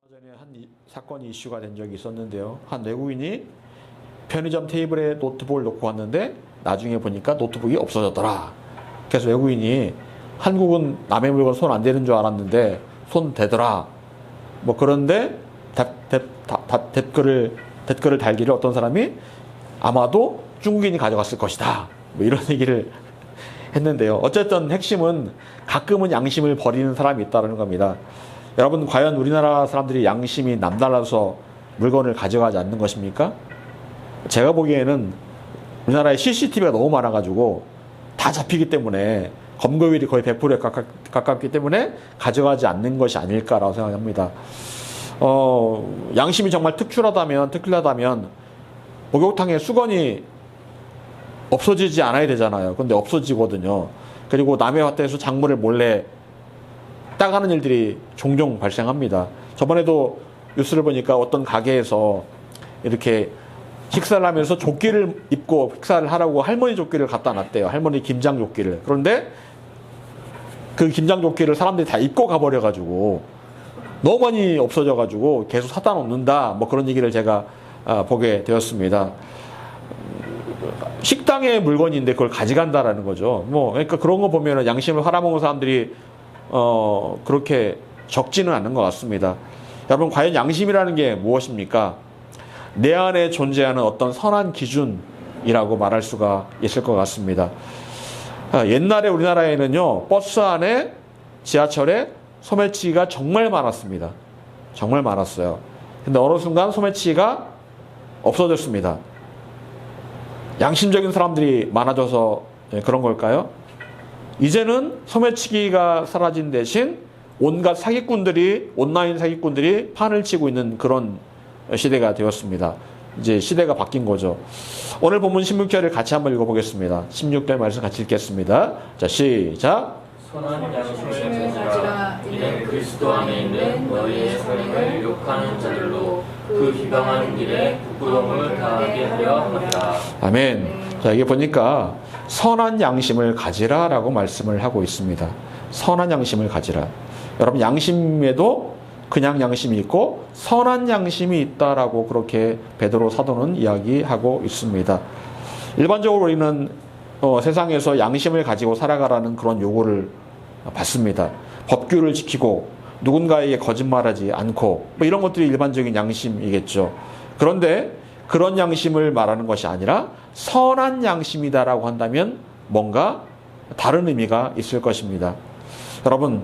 전에 사건이 이슈가 된 적이 있었는데요. 한 외국인이 편의점 테이블에 노트북을 놓고 왔는데 나중에 보니까 노트북이 없어졌더라. 그래서 외국인이 한국은 남의 물건 손 안 대는 줄 알았는데 손 대더라. 뭐 그런데 댓글을 달기를 어떤 사람이 아마도 중국인이 가져갔을 것이다. 뭐 이런 얘기를 했는데요. 어쨌든 핵심은 가끔은 양심을 버리는 사람이 있다는 겁니다. 여러분, 과연 우리나라 사람들이 양심이 남달라서 물건을 가져가지 않는 것입니까? 제가 보기에는 우리나라에 CCTV가 너무 많아가지고 다 잡히기 때문에 검거율이 거의 100%에 가깝기 때문에 가져가지 않는 것이 아닐까라고 생각합니다. 양심이 정말 특출나다면 목욕탕에 수건이 없어지지 않아야 되잖아요. 근데 없어지거든요. 그리고 남의 밭에서 작물을 몰래 따가는 일들이 종종 발생합니다. 저번에도 뉴스를 보니까 어떤 가게에서 이렇게 식사를 하면서 조끼를 입고 식사를 하라고 할머니 조끼를 갖다 놨대요. 할머니 김장 조끼를. 그런데 그 김장 조끼를 사람들이 다 입고 가버려가지고 너무 많이 없어져가지고 계속 사다 놓는다. 뭐 그런 얘기를 제가 보게 되었습니다. 식당의 물건인데 그걸 가져간다라는 거죠. 그러니까 그런 거 보면 양심을 팔아먹은 사람들이 그렇게 적지는 않은 것 같습니다. 여러분, 과연 양심이라는 게 무엇입니까? 내 안에 존재하는 어떤 선한 기준이라고 말할 수가 있을 것 같습니다. 옛날에 우리나라에는요, 버스 안에, 지하철에 소매치기가 정말 많았습니다. 정말 많았어요. 근데 어느 순간 소매치기가 없어졌습니다. 양심적인 사람들이 많아져서 그런 걸까요? 이제는 소매치기가 사라진 대신 온갖 온라인 사기꾼들이 판을 치고 있는 그런 시대가 되었습니다. 이제 시대가 바뀐 거죠. 오늘 본문 16절을 같이 한번 읽어보겠습니다. 16절 말씀 같이 읽겠습니다. 자, 시작. 선한 양심을 가지라. 이는 그리스도 안에 있는 너희의 선행을 욕하는 자들로 그 비방하는 일에 부끄러움을 당하게 하려 합니다. 아멘. 자, 이게 보니까 선한 양심을 가지라 라고 말씀을 하고 있습니다. 선한 양심을 가지라. 여러분, 양심에도 그냥 양심이 있고 선한 양심이 있다라고 그렇게 베드로 사도는 이야기하고 있습니다. 일반적으로 우리는 세상에서 양심을 가지고 살아가라는 그런 요구를 받습니다. 법규를 지키고 누군가에게 거짓말하지 않고 뭐 이런 것들이 일반적인 양심이겠죠. 그런데 그런 양심을 말하는 것이 아니라 선한 양심이다라고 한다면 뭔가 다른 의미가 있을 것입니다. 여러분,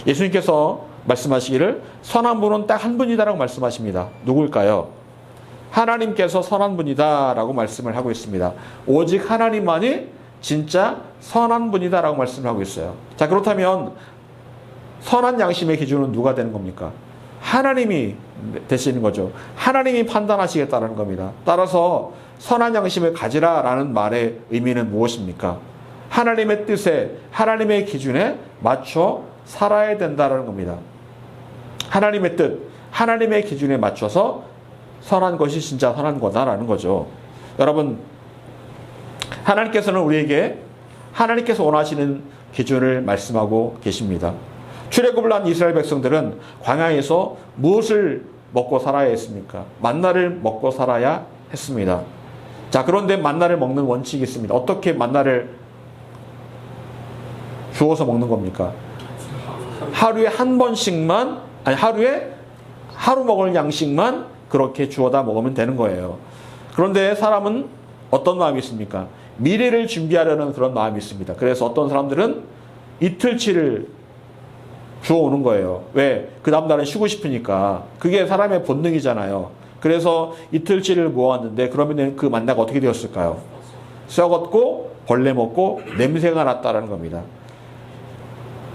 예수님께서 말씀하시기를 선한 분은 딱 한 분이다라고 말씀하십니다. 누굴까요? 하나님께서 선한 분이다라고 말씀을 하고 있습니다. 오직 하나님만이 진짜 선한 분이다라고 말씀을 하고 있어요. 자, 그렇다면 선한 양심의 기준은 누가 되는 겁니까? 하나님이 되시는 거죠. 하나님이 판단하시겠다는 겁니다. 따라서 선한 양심을 가지라라는 말의 의미는 무엇입니까? 하나님의 뜻에, 하나님의 기준에 맞춰 살아야 된다는 겁니다. 하나님의 뜻, 하나님의 기준에 맞춰서 선한 것이 진짜 선한 거다라는 거죠. 여러분, 하나님께서는 우리에게 하나님께서 원하시는 기준을 말씀하고 계십니다. 출애굽을 한 이스라엘 백성들은 광야에서 무엇을 먹고 살아야 했습니까? 만나를 먹고 살아야 했습니다. 자, 그런데 만나를 먹는 원칙이 있습니다. 어떻게 만나를 주워서 먹는 겁니까? 하루에 한 번씩만, 하루에 하루 먹을 양식만 그렇게 주워다 먹으면 되는 거예요. 그런데 사람은 어떤 마음이 있습니까? 미래를 준비하려는 그런 마음이 있습니다. 그래서 어떤 사람들은 이틀치를 주워오는 거예요. 왜? 그 다음 날은 쉬고 싶으니까. 그게 사람의 본능이잖아요. 그래서 이틀치를 모았는데 그러면 그 만나가 어떻게 되었을까요? 썩었고 벌레 먹고 냄새가 났다는 겁니다.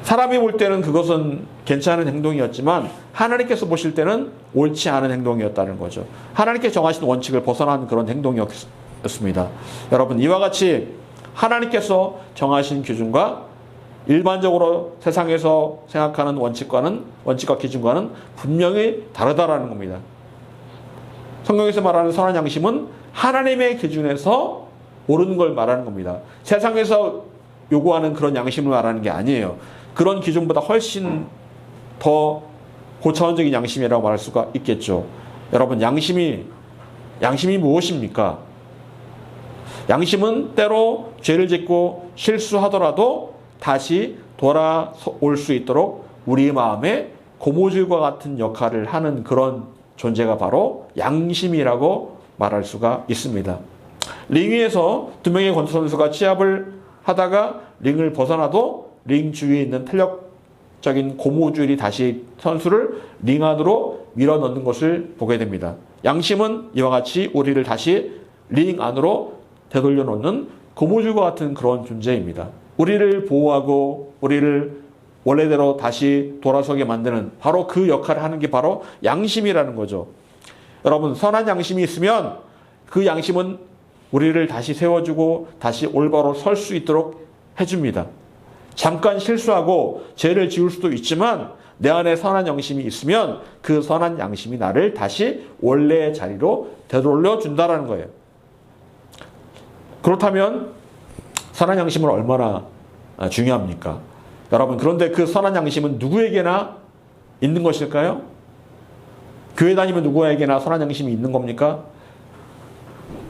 사람이 볼 때는 그것은 괜찮은 행동이었지만 하나님께서 보실 때는 옳지 않은 행동이었다는 거죠. 하나님께서 정하신 원칙을 벗어난 그런 행동이었습니다. 여러분, 이와 같이 하나님께서 정하신 기준과 일반적으로 세상에서 생각하는 원칙과 기준과는 분명히 다르다라는 겁니다. 성경에서 말하는 선한 양심은 하나님의 기준에서 옳은 걸 말하는 겁니다. 세상에서 요구하는 그런 양심을 말하는 게 아니에요. 그런 기준보다 훨씬 더 고차원적인 양심이라고 말할 수가 있겠죠. 여러분, 양심이 무엇입니까? 양심은 때로 죄를 짓고 실수하더라도 다시 돌아올 수 있도록 우리 마음에 고무줄과 같은 역할을 하는 그런 존재가 바로 양심이라고 말할 수가 있습니다. 링 위에서 두 명의 권투 선수가 시합을 하다가 링을 벗어나도 링 주위에 있는 탄력적인 고무줄이 다시 선수를 링 안으로 밀어넣는 것을 보게 됩니다. 양심은 이와 같이 우리를 다시 링 안으로 되돌려 놓는 고무줄과 같은 그런 존재입니다. 우리를 보호하고 우리를 원래대로 다시 돌아서게 만드는 바로 그 역할을 하는 게 바로 양심이라는 거죠. 여러분, 선한 양심이 있으면 그 양심은 우리를 다시 세워주고 다시 올바로 설 수 있도록 해줍니다. 잠깐 실수하고 죄를 지을 수도 있지만 내 안에 선한 양심이 있으면 그 선한 양심이 나를 다시 원래의 자리로 되돌려 준다는 거예요. 그렇다면 선한 양심은 얼마나 중요합니까? 여러분, 그런데 그 선한 양심은 누구에게나 있는 것일까요? 교회 다니면 누구에게나 선한 양심이 있는 겁니까?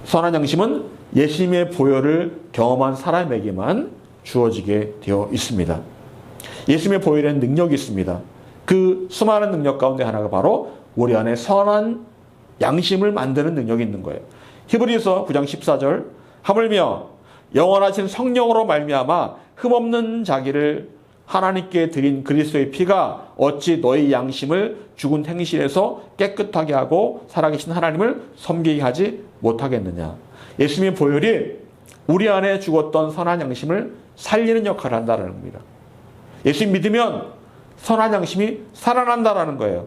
선한 양심은 예수님의 보혈을 경험한 사람에게만 주어지게 되어 있습니다. 예수님의 보혈에는 능력이 있습니다. 그 수많은 능력 가운데 하나가 바로 우리 안에 선한 양심을 만드는 능력이 있는 거예요. 히브리서 9장 14절, 하물며 영원하신 성령으로 말미암아 흠없는 자기를 하나님께 드린 그리스도의 피가 어찌 너희 양심을 죽은 행실에서 깨끗하게 하고 살아계신 하나님을 섬기게 하지 못하겠느냐. 예수님의 보혈이 우리 안에 죽었던 선한 양심을 살리는 역할을 한다는 겁니다. 예수님 믿으면 선한 양심이 살아난다는 거예요.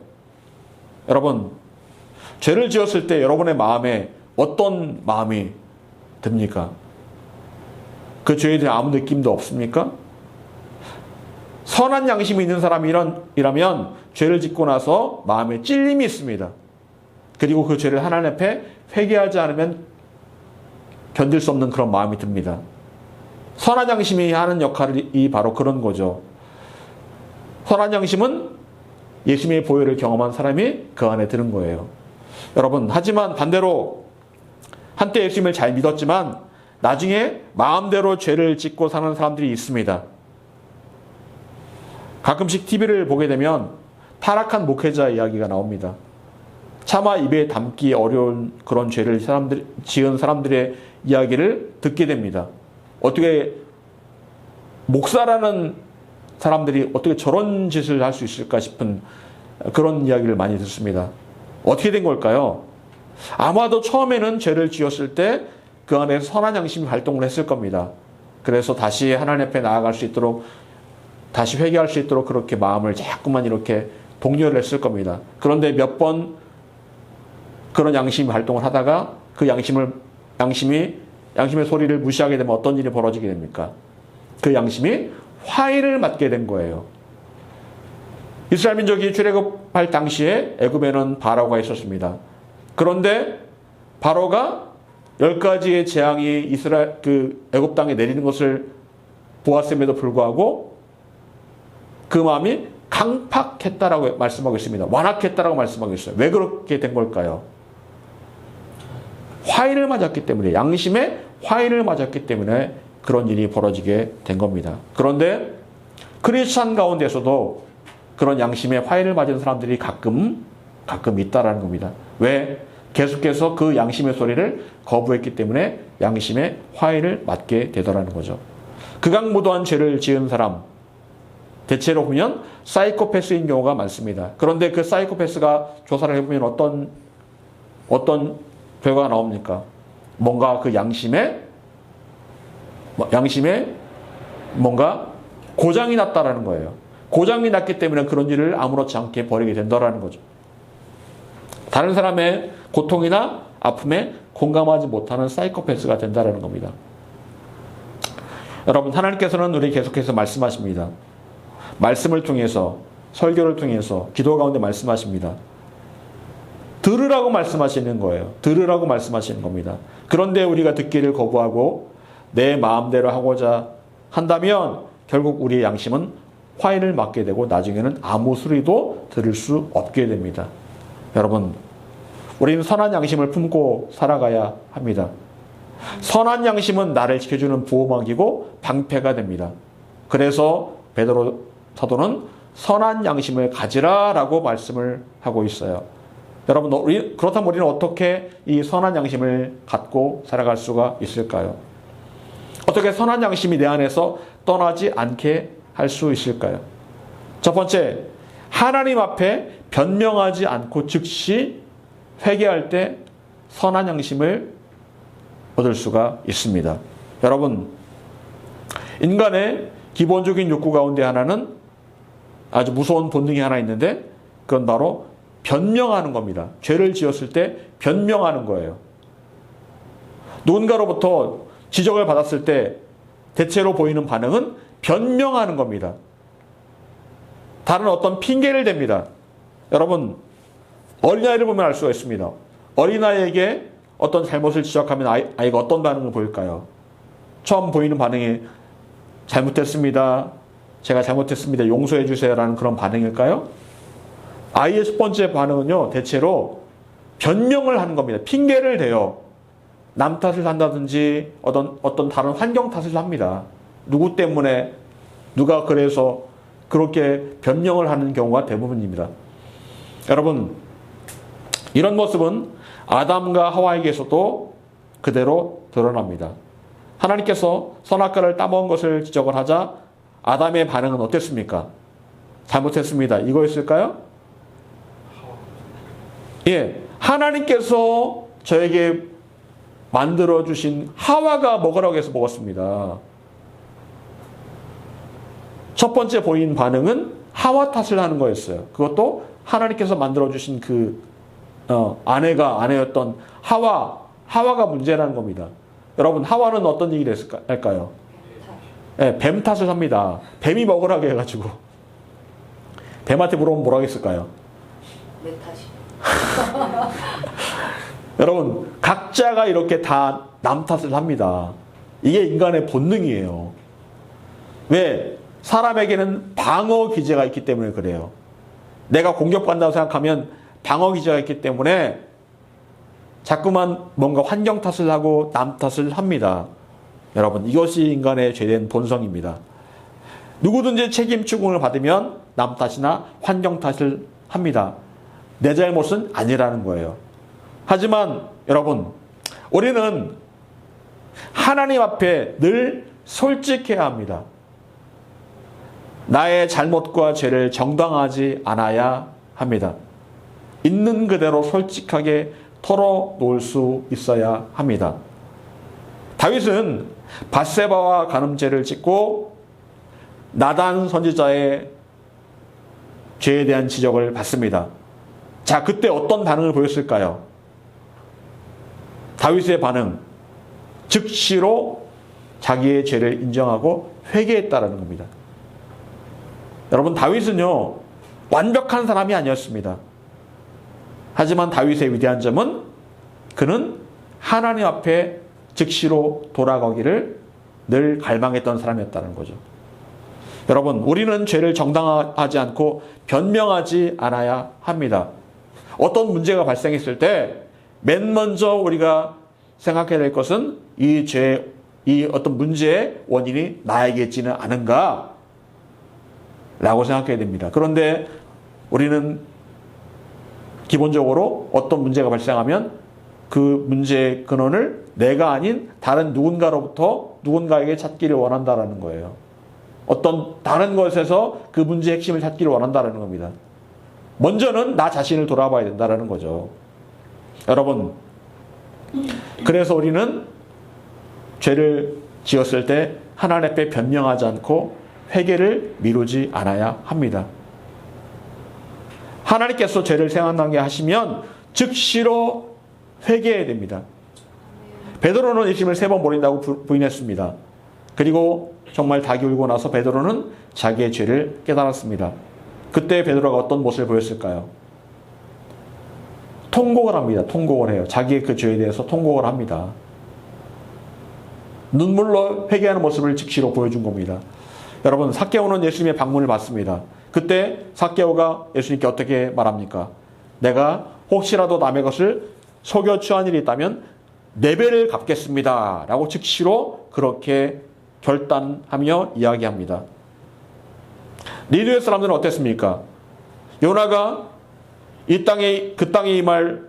여러분, 죄를 지었을 때 여러분의 마음에 어떤 마음이 듭니까? 그 죄에 대한 아무 느낌도 없습니까? 선한 양심이 있는 사람이라면 죄를 짓고 나서 마음에 찔림이 있습니다. 그리고 그 죄를 하나님 앞에 회개하지 않으면 견딜 수 없는 그런 마음이 듭니다. 선한 양심이 하는 역할이 바로 그런 거죠. 선한 양심은 예수님의 보혈을 경험한 사람이 그 안에 드는 거예요. 여러분, 하지만 반대로 한때 예수님을 잘 믿었지만 나중에 마음대로 죄를 짓고 사는 사람들이 있습니다. 가끔씩 TV를 보게 되면 타락한 목회자 이야기가 나옵니다. 차마 입에 담기 어려운 그런 죄를 지은 사람들의 이야기를 듣게 됩니다. 어떻게 목사라는 사람들이 어떻게 저런 짓을 할 수 있을까 싶은 그런 이야기를 많이 듣습니다. 어떻게 된 걸까요? 아마도 처음에는 죄를 지었을 때 그 안에 선한 양심이 활동을 했을 겁니다. 그래서 다시 하나님 앞에 나아갈 수 있도록, 다시 회개할 수 있도록 그렇게 마음을 자꾸만 이렇게 독려를 했을 겁니다. 그런데 몇 번 그런 양심이 활동을 하다가 그 양심의 소리를 무시하게 되면 어떤 일이 벌어지게 됩니까? 그 양심이 화해를 맞게 된 거예요. 이스라엘 민족이 출애굽할 당시에 애굽에는 바로가 있었습니다. 그런데 바로가 10가지의 재앙이 애굽 땅에 내리는 것을 보았음에도 불구하고 그 마음이 강팍했다라고 말씀하고 있습니다. 완악했다라고 말씀하고 있어요. 왜 그렇게 된 걸까요? 화해를 맞았기 때문에, 양심에 화해를 맞았기 때문에 그런 일이 벌어지게 된 겁니다. 그런데 크리스찬 가운데서도 그런 양심에 화해를 맞은 사람들이 가끔 있다라는 겁니다. 왜? 계속해서 그 양심의 소리를 거부했기 때문에 양심에 화해를 맞게 되더라는 거죠. 극악무도한 죄를 지은 사람, 대체로 보면 사이코패스인 경우가 많습니다. 그런데 그 사이코패스가 조사를 해보면 어떤 결과가 나옵니까? 뭔가 그 양심에 뭔가 고장이 났다라는 거예요. 고장이 났기 때문에 그런 일을 아무렇지 않게 벌이게 된다라는 거죠. 다른 사람의 고통이나 아픔에 공감하지 못하는 사이코패스가 된다라는 겁니다. 여러분, 하나님께서는 우리 계속해서 말씀하십니다. 말씀을 통해서, 설교를 통해서, 기도 가운데 말씀하십니다. 들으라고 말씀하시는 거예요. 들으라고 말씀하시는 겁니다. 그런데 우리가 듣기를 거부하고 내 마음대로 하고자 한다면 결국 우리의 양심은 화인을 맞게 되고 나중에는 아무 소리도 들을 수 없게 됩니다. 여러분, 우리는 선한 양심을 품고 살아가야 합니다. 선한 양심은 나를 지켜주는 보호막이고 방패가 됩니다. 그래서 베드로 사도는 선한 양심을 가지라라고 말씀을 하고 있어요. 여러분, 그렇다면 우리는 어떻게 이 선한 양심을 갖고 살아갈 수가 있을까요? 어떻게 선한 양심이 내 안에서 떠나지 않게 할 수 있을까요? 첫 번째, 하나님 앞에 변명하지 않고 즉시 회개할 때 선한 양심을 얻을 수가 있습니다. 여러분, 인간의 기본적인 욕구 가운데 하나는 아주 무서운 본능이 하나 있는데 그건 바로 변명하는 겁니다. 죄를 지었을 때 변명하는 거예요. 누군가로부터 지적을 받았을 때 대체로 보이는 반응은 변명하는 겁니다. 다른 어떤 핑계를 댑니다. 여러분, 어린아이를 보면 알 수가 있습니다. 어린아이에게 어떤 잘못을 지적하면 아이가 어떤 반응을 보일까요? 처음 보이는 반응이 잘못했습니다. 제가 잘못했습니다. 용서해 주세요. 라는 그런 반응일까요? 아이의 첫 번째 반응은요, 대체로 변명을 하는 겁니다. 핑계를 대요. 남 탓을 한다든지 어떤 다른 환경 탓을 합니다. 누구 때문에, 누가 그래서 그렇게 변명을 하는 경우가 대부분입니다. 여러분, 이런 모습은 아담과 하와에게서도 그대로 드러납니다. 하나님께서 선악과를 따먹은 것을 지적을 하자 아담의 반응은 어땠습니까? 잘못했습니다. 이거였을까요? 예, 하나님께서 저에게 만들어주신 하와가 먹으라고 해서 먹었습니다. 첫 번째 보인 반응은 하와 탓을 하는 거였어요. 그것도 하나님께서 만들어주신 아내였던 하와가 문제라는 겁니다. 여러분, 하와는 어떤 얘기를 할까요? 네, 뱀 탓을 합니다. 뱀이 먹으라고 해가지고. 뱀한테 물어보면 뭐라고 했을까요? 내 탓이. 여러분, 각자가 이렇게 다 남 탓을 합니다. 이게 인간의 본능이에요. 왜? 사람에게는 방어 기제가 있기 때문에 그래요. 내가 공격받는다고 생각하면 방어 기제가 있기 때문에 자꾸만 뭔가 환경 탓을 하고 남 탓을 합니다. 여러분, 이것이 인간의 죄된 본성입니다. 누구든지 책임 추궁을 받으면 남 탓이나 환경 탓을 합니다. 내 잘못은 아니라는 거예요. 하지만 여러분, 우리는 하나님 앞에 늘 솔직해야 합니다. 나의 잘못과 죄를 정당하지 않아야 합니다. 있는 그대로 솔직하게 털어놓을 수 있어야 합니다. 다윗은 밧세바와 간음죄를 짓고 나단 선지자의 죄에 대한 지적을 받습니다. 자, 그때 어떤 반응을 보였을까요? 다윗의 반응, 즉시로 자기의 죄를 인정하고 회개했다라는 겁니다. 여러분, 다윗은요, 완벽한 사람이 아니었습니다. 하지만 다윗의 위대한 점은 그는 하나님 앞에 즉시로 돌아가기를 늘 갈망했던 사람이었다는 거죠. 여러분, 우리는 죄를 정당화하지 않고 변명하지 않아야 합니다. 어떤 문제가 발생했을 때 맨 먼저 우리가 생각해야 될 것은 이 어떤 문제의 원인이 나에게 있지는 않은가? 라고 생각해야 됩니다. 그런데 우리는 기본적으로 어떤 문제가 발생하면 그 문제의 근원을 내가 아닌 다른 누군가에게 찾기를 원한다라는 거예요. 어떤 다른 것에서 그 문제의 핵심을 찾기를 원한다라는 겁니다. 먼저는 나 자신을 돌아봐야 된다라는 거죠. 여러분, 그래서 우리는 죄를 지었을 때 하나님 앞에 변명하지 않고 회개를 미루지 않아야 합니다. 하나님께서 죄를 생각나게 하시면 즉시로 회개해야 됩니다. 베드로는 예수님을 3번 버린다고 부인했습니다. 그리고 정말 닭이 울고 나서 베드로는 자기의 죄를 깨달았습니다. 그때 베드로가 어떤 모습을 보였을까요? 통곡을 합니다. 통곡을 해요. 자기의 그 죄에 대해서 통곡을 합니다. 눈물로 회개하는 모습을 즉시로 보여준 겁니다. 여러분, 삭개오는 예수님의 방문을 받습니다. 그때 삭개오가 예수님께 어떻게 말합니까? 내가 혹시라도 남의 것을 속여 취한 일이 있다면 4배를 갚겠습니다. 라고 즉시로 그렇게 결단하며 이야기합니다. 니느웨 사람들은 어땠습니까? 요나가 그 땅에 임할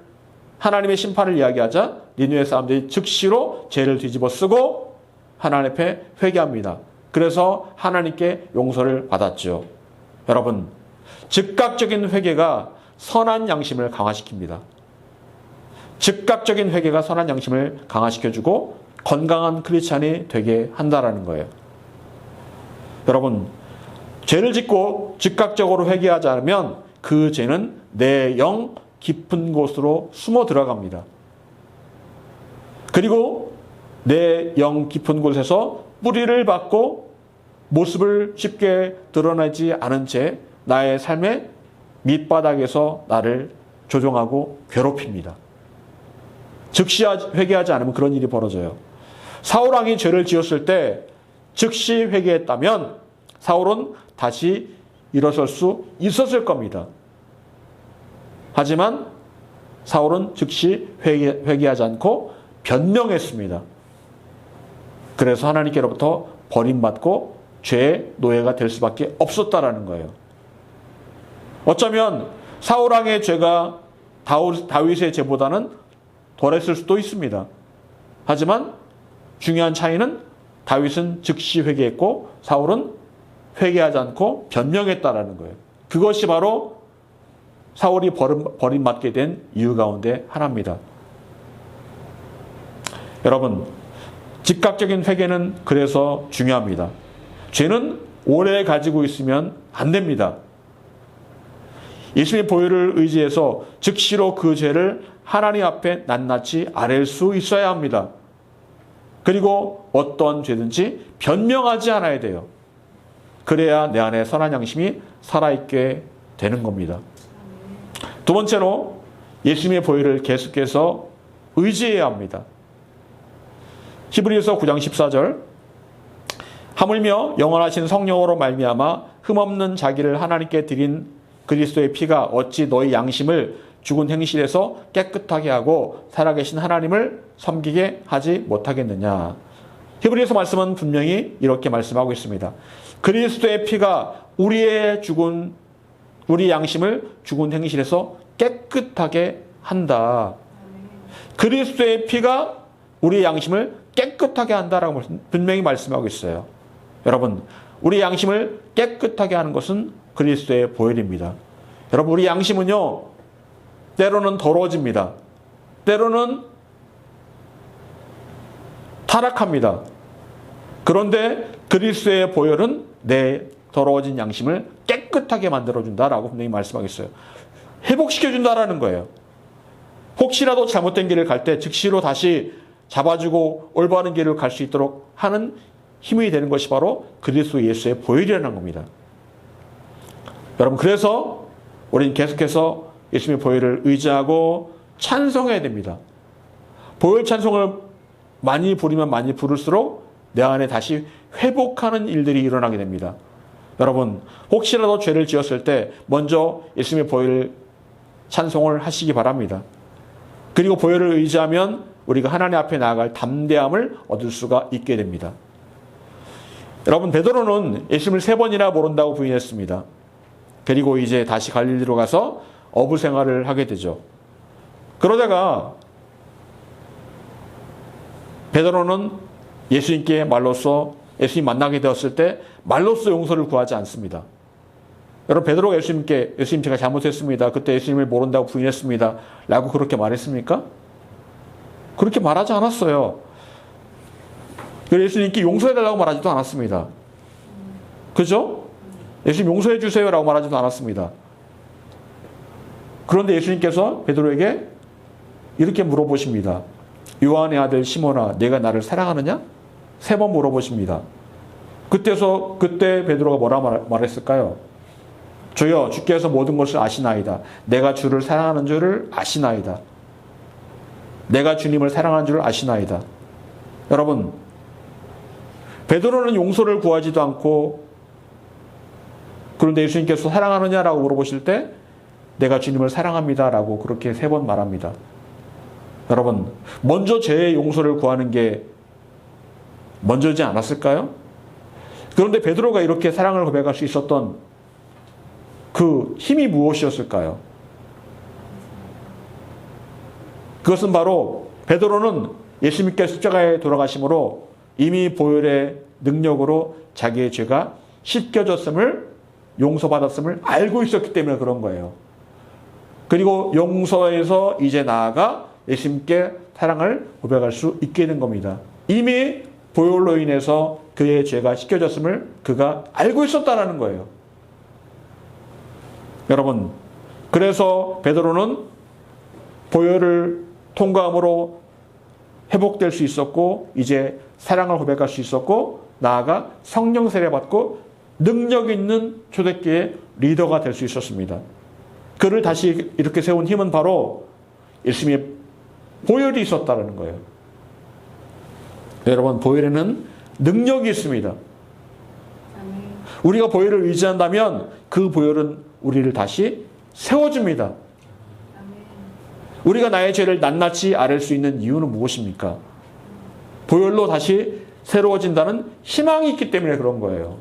하나님의 심판을 이야기하자 니느웨 사람들이 즉시로 죄를 뒤집어 쓰고 하나님 앞에 회개합니다. 그래서 하나님께 용서를 받았죠. 여러분, 즉각적인 회개가 선한 양심을 강화시킵니다. 즉각적인 회개가 선한 양심을 강화시켜주고 건강한 크리스찬이 되게 한다라는 거예요. 여러분, 죄를 짓고 즉각적으로 회개하지 않으면 그 죄는 내 영 깊은 곳으로 숨어 들어갑니다. 그리고 내 영 깊은 곳에서 뿌리를 받고 모습을 쉽게 드러내지 않은 채 나의 삶의 밑바닥에서 나를 조종하고 괴롭힙니다. 즉시 회개하지 않으면 그런 일이 벌어져요. 사울왕이 죄를 지었을 때 즉시 회개했다면 사울은 다시 일어설 수 있었을 겁니다. 하지만 사울은 즉시 회개하지 않고 변명했습니다. 그래서 하나님께로부터 버림받고 죄의 노예가 될 수밖에 없었다라는 거예요. 어쩌면 사울왕의 죄가 다윗의 죄보다는 덜했을 수도 있습니다. 하지만 중요한 차이는 다윗은 즉시 회개했고 사울은 회개하지 않고 변명했다라는 거예요. 그것이 바로 사울이 버림받게 된 이유 가운데 하나입니다. 여러분, 즉각적인 회개는 그래서 중요합니다. 죄는 오래 가지고 있으면 안 됩니다. 예수님의 보혈을 의지해서 즉시로 그 죄를 하나님 앞에 낱낱이 아뢰 수 있어야 합니다. 그리고 어떤 죄든지 변명하지 않아야 돼요. 그래야 내 안에 선한 양심이 살아있게 되는 겁니다. 두 번째로 예수님의 보혈을 계속해서 의지해야 합니다. 히브리서 9장 14절, 하물며 영원하신 성령으로 말미암아 흠없는 자기를 하나님께 드린 그리스도의 피가 어찌 너희 양심을 죽은 행실에서 깨끗하게 하고 살아계신 하나님을 섬기게 하지 못하겠느냐. 히브리서 말씀은 분명히 이렇게 말씀하고 있습니다. 그리스도의 피가 우리 양심을 죽은 행실에서 깨끗하게 한다. 그리스도의 피가 우리 양심을 깨끗하게 한다라고 분명히 말씀하고 있어요. 여러분, 우리 양심을 깨끗하게 하는 것은 그리스도의 보혈입니다. 여러분, 우리 양심은요, 때로는 더러워집니다. 때로는 타락합니다. 그런데 그리스도의 보혈은 내 더러워진 양심을 깨끗하게 만들어준다라고 분명히 말씀하겠어요. 회복시켜준다라는 거예요. 혹시라도 잘못된 길을 갈 때 즉시로 다시 잡아주고 올바른 길을 갈 수 있도록 하는 힘이 되는 것이 바로 그리스도 예수의 보혈이라는 겁니다. 여러분, 그래서 우리는 계속해서 예수님의 보혈을 의지하고 찬송해야 됩니다. 보혈 찬송을 많이 부르면 많이 부를수록 내 안에 다시 회복하는 일들이 일어나게 됩니다. 여러분, 혹시라도 죄를 지었을 때 먼저 예수님의 보혈 찬송을 하시기 바랍니다. 그리고 보혈을 의지하면 우리가 하나님 앞에 나아갈 담대함을 얻을 수가 있게 됩니다. 여러분, 베드로는 예수님을 3번이나 모른다고 부인했습니다. 그리고 이제 다시 갈릴리로 가서 어부 생활을 하게 되죠. 그러다가 베드로는 예수님께 말로써 예수님 만나게 되었을 때 말로써 용서를 구하지 않습니다. 여러분, 베드로가 예수님 제가 잘못했습니다. 그때 예수님을 모른다고 부인했습니다. 라고 그렇게 말했습니까? 그렇게 말하지 않았어요. 예수님께 용서해달라고 말하지도 않았습니다. 그죠? 예수님 용서해 주세요라고 말하지도 않았습니다. 그런데 예수님께서 베드로에게 이렇게 물어보십니다. 요한의 아들 시몬아, 내가 나를 사랑하느냐? 3번 물어보십니다. 그때 베드로가 뭐라 말했을까요? 주여, 주께서 모든 것을 아시나이다. 내가 주를 사랑하는 줄을 아시나이다. 내가 주님을 사랑하는 줄을 아시나이다. 여러분, 베드로는 용서를 구하지도 않고 그런데 예수님께서 사랑하느냐라고 물어보실 때 내가 주님을 사랑합니다라고 그렇게 3번 말합니다. 여러분, 먼저 죄의 용서를 구하는 게 먼저지 않았을까요? 그런데 베드로가 이렇게 사랑을 고백할 수 있었던 그 힘이 무엇이었을까요? 그것은 바로 베드로는 예수님께 십자가에 돌아가심으로 이미 보혈의 능력으로 자기의 죄가 씻겨졌음을, 용서받았음을 알고 있었기 때문에 그런 거예요. 그리고 용서에서 이제 나아가 예수님께 사랑을 고백할 수 있게 된 겁니다. 이미 보혈로 인해서 그의 죄가 씻겨졌음을 그가 알고 있었다는 거예요. 여러분, 그래서 베드로는 보혈을 통과함으로 회복될 수 있었고 이제 사랑을 고백할 수 있었고 나아가 성령 세례받고 능력 있는 초대교회 리더가 될 수 있었습니다. 그를 다시 이렇게 세운 힘은 바로 예수님의 보혈이 있었다는 거예요. 여러분, 보혈에는 능력이 있습니다. 우리가 보혈을 의지한다면 그 보혈은 우리를 다시 세워줍니다. 우리가 나의 죄를 낱낱이 앓을 수 있는 이유는 무엇입니까? 보혈로 다시 새로워진다는 희망이 있기 때문에 그런 거예요.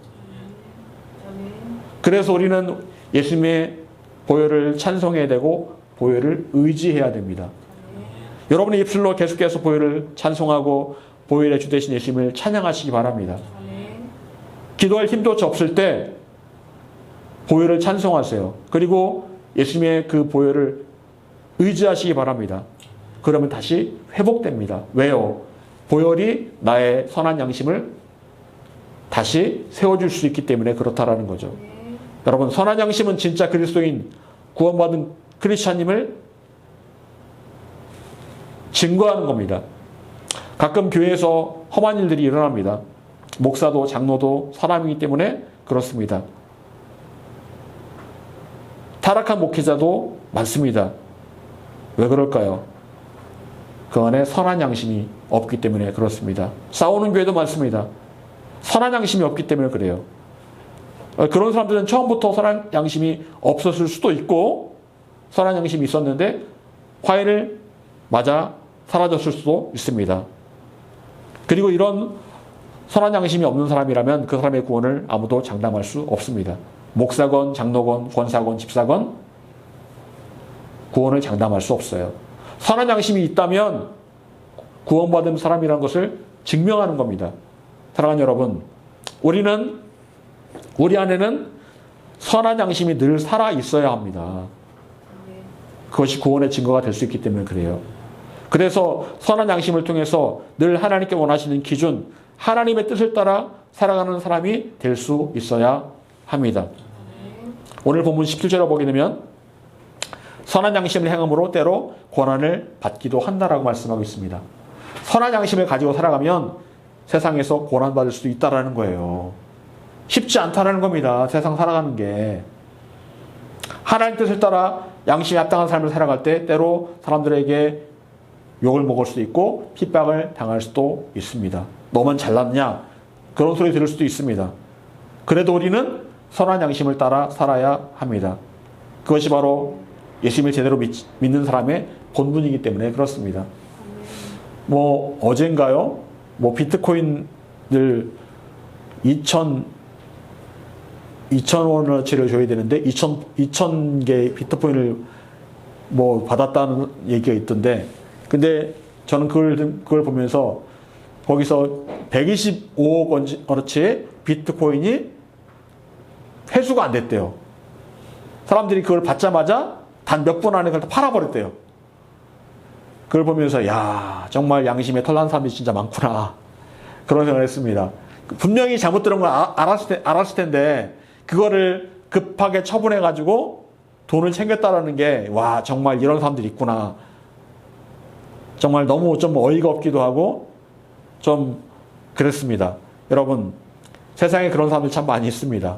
그래서 우리는 예수님의 보혈을 찬송해야 되고 보혈을 의지해야 됩니다. 여러분의 입술로 계속해서 보혈을 찬송하고 보혈의 주 되신 예수님을 찬양하시기 바랍니다. 기도할 힘도 없을 때 보혈을 찬송하세요. 그리고 예수님의 그 보혈을 의지하시기 바랍니다. 그러면 다시 회복됩니다. 왜요? 보혈이 나의 선한 양심을 다시 세워줄 수 있기 때문에 그렇다라는 거죠. 여러분, 선한 양심은 진짜 그리스도인, 구원받은 크리스찬임을 증거하는 겁니다. 가끔 교회에서 험한 일들이 일어납니다. 목사도 장로도 사람이기 때문에 그렇습니다. 타락한 목회자도 많습니다. 왜 그럴까요? 그 안에 선한 양심이 없기 때문에 그렇습니다. 싸우는 교회도 많습니다. 선한 양심이 없기 때문에 그래요. 그런 사람들은 처음부터 선한 양심이 없었을 수도 있고 선한 양심이 있었는데 화해를 맞아 사라졌을 수도 있습니다. 그리고 이런 선한 양심이 없는 사람이라면 그 사람의 구원을 아무도 장담할 수 없습니다. 목사건 장로건 권사건 집사건 구원을 장담할 수 없어요. 선한 양심이 있다면 구원받은 사람이라는 것을 증명하는 겁니다. 사랑하는 여러분, 우리 안에는 선한 양심이 늘 살아 있어야 합니다. 그것이 구원의 증거가 될 수 있기 때문에 그래요. 그래서 선한 양심을 통해서 늘 하나님께 원하시는 기준, 하나님의 뜻을 따라 살아가는 사람이 될 수 있어야 합니다. 오늘 본문 17절을 보게 되면 선한 양심을 행함으로 때로 고난을 받기도 한다라고 말씀하고 있습니다. 선한 양심을 가지고 살아가면 세상에서 고난받을 수도 있다라는 거예요. 쉽지 않다라는 겁니다. 세상 살아가는 게. 하나님 뜻을 따라 양심에 합당한 삶을 살아갈 때 때로 사람들에게 욕을 먹을 수도 있고 핍박을 당할 수도 있습니다. 너만 잘났냐? 그런 소리 들을 수도 있습니다. 그래도 우리는 선한 양심을 따라 살아야 합니다. 그것이 바로 예수님을 제대로 믿는 사람의 본분이기 때문에 그렇습니다. 어젠가요? 비트코인을 2,000원어치를 줘야 되는데 2,000개 비트코인을 받았다는 얘기가 있던데, 근데 저는 그걸 보면서 거기서 125억 원어치의 비트코인이 회수가 안 됐대요. 사람들이 그걸 받자마자 단 몇 분 안에 그걸 다 팔아버렸대요. 그걸 보면서 야, 정말 양심에 털난 사람들이 진짜 많구나, 그런 생각을 했습니다. 분명히 잘못 들은 걸 알았을 텐데 그거를 급하게 처분해가지고 돈을 챙겼다라는 게, 와, 정말 이런 사람들이 있구나. 정말 너무 좀 어이가 없기도 하고 좀 그랬습니다. 여러분, 세상에 그런 사람들 참 많이 있습니다.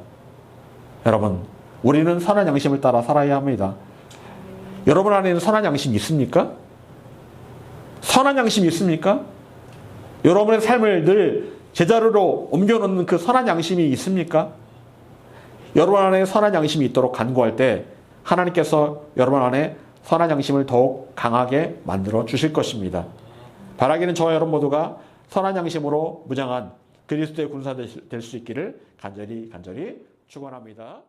여러분, 우리는 선한 양심을 따라 살아야 합니다. 여러분 안에는 선한 양심이 있습니까? 선한 양심이 있습니까? 여러분의 삶을 늘 제자리로 옮겨놓는 그 선한 양심이 있습니까? 여러분 안에 선한 양심이 있도록 간구할 때 하나님께서 여러분 안에 선한 양심을 더욱 강하게 만들어 주실 것입니다. 바라기는 저와 여러분 모두가 선한 양심으로 무장한 그리스도의 군사 될 수 있기를 간절히 축원합니다.